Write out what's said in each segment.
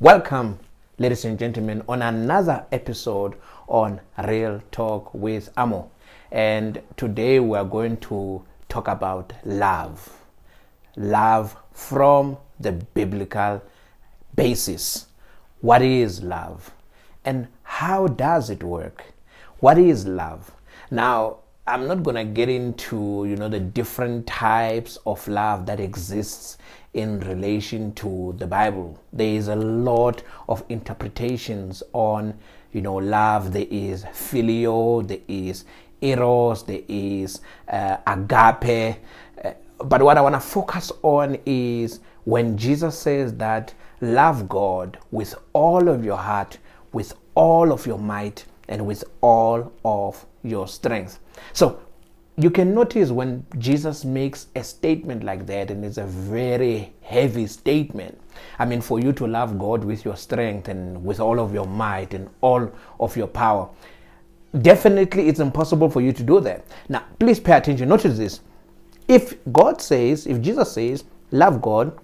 Welcome, ladies and gentlemen, on another episode on Real Talk with Amo. And today we are going to talk about love. Love from the biblical basis. What is love? And how does it work? What is love? Now, I'm not going to get into, the different types of love that exists in relation to the Bible. There is a lot of interpretations on, love. There is phileo, there is eros, there is agape. But what I want to focus on is when Jesus says that love God with all of your heart, with all of your might, and with all of your strength. So you can notice when Jesus makes a statement like that, and it's a very heavy statement. I mean, for you to love God with your strength and with all of your might and all of your power, definitely it's impossible for you to do that. Now, please pay attention. Notice this. If Jesus says, love God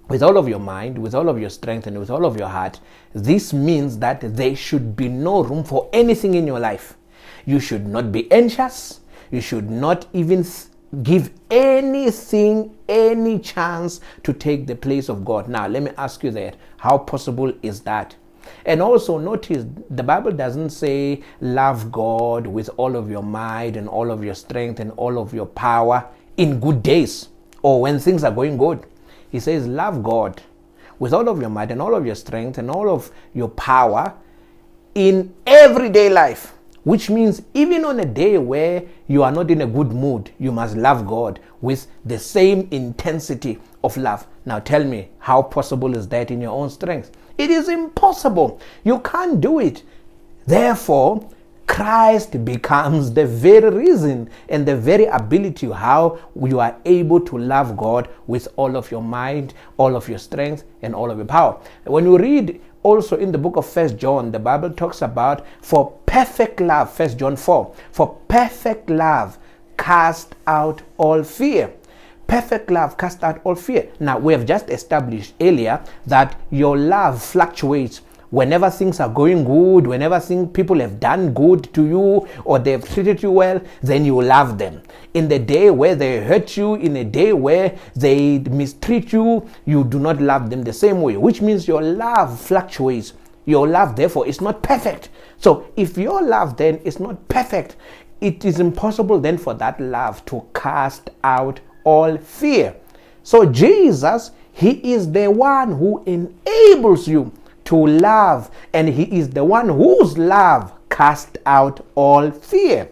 with all of your mind, with all of your strength, and with all of your heart, this means that there should be no room for anything in your life. You should not be anxious. You should not even give anything any chance to take the place of God. Now, let me ask you that. How possible is that? And also notice the Bible doesn't say love God with all of your might and all of your strength and all of your power in good days or when things are going good. He says love God with all of your might and all of your strength and all of your power in everyday life. Which means even on a day where you are not in a good mood, you must love God with the same intensity of love. Now tell me, how possible is that in your own strength? It is impossible. You can't do it. Therefore, Christ becomes the very reason and the very ability how you are able to love God with all of your mind, all of your strength, and all of your power. When you read also in the book of 1 John, the Bible talks about for perfect love, 1 John 4, for perfect love cast out all fear. Perfect love cast out all fear. Now, we have just established earlier that your love fluctuates. Whenever things are going good, whenever people have done good to you or they've treated you well, then you love them. In the day where they hurt you, in a day where they mistreat you, you do not love them the same way, which means your love fluctuates. Your love, therefore, is not perfect. So if your love then is not perfect, it is impossible then for that love to cast out all fear. So Jesus, he is the one who enables you to love, and he is the one whose love casts out all fear.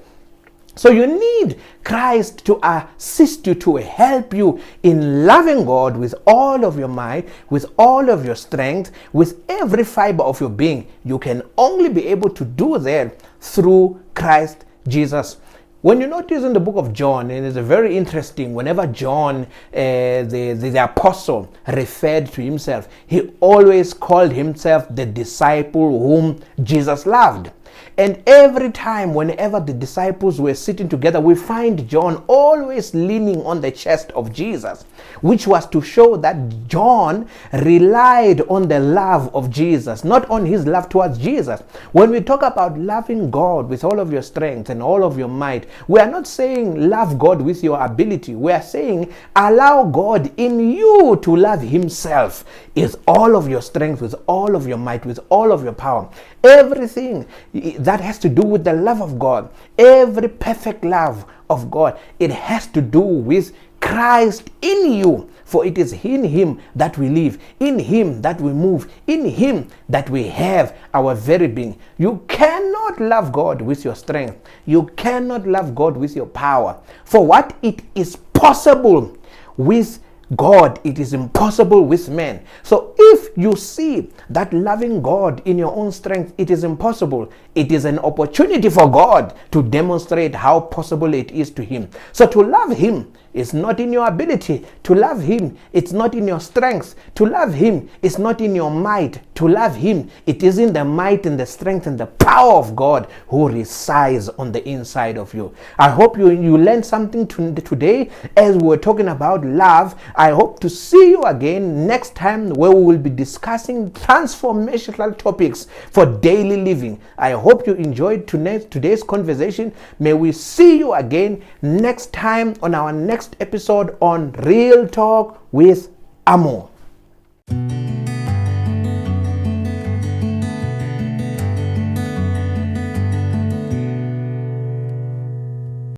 So you need Christ to assist you, to help you in loving God with all of your might, with all of your strength, with every fiber of your being. You can only be able to do that through Christ Jesus. When you notice in the book of John, and it's very interesting, whenever John, the apostle, referred to himself, he always called himself the disciple whom Jesus loved. And every time, whenever the disciples were sitting together, we find John always leaning on the chest of Jesus, which was to show that John relied on the love of Jesus, not on his love towards Jesus. When we talk about loving God with all of your strength and all of your might, we are not saying love God with your ability. We are saying allow God in you to love himself with all of your strength, with all of your might, with all of your power. Everything that has to do with the love of God, every perfect love of God, it has to do with Christ in you. For it is in him that we live, in him that we move, in him that we have our very being. You cannot love God with your strength. You cannot love God with your power. For what it is possible with God, it is impossible with men. So if you see that loving God in your own strength, it is impossible, it is an opportunity for God to demonstrate how possible it is to him. So to love him is not in your ability. To love him, it's not in your strength. To love him, it's not in your might. To love him, it is in the might and the strength and the power of God who resides on the inside of you. I hope you learned something today as we were talking about love. I hope to see you again next time where we will be discussing discussing transformational topics for daily living. I hope you enjoyed today's conversation. May we see you again next time on our next episode on Real Talk with Amo.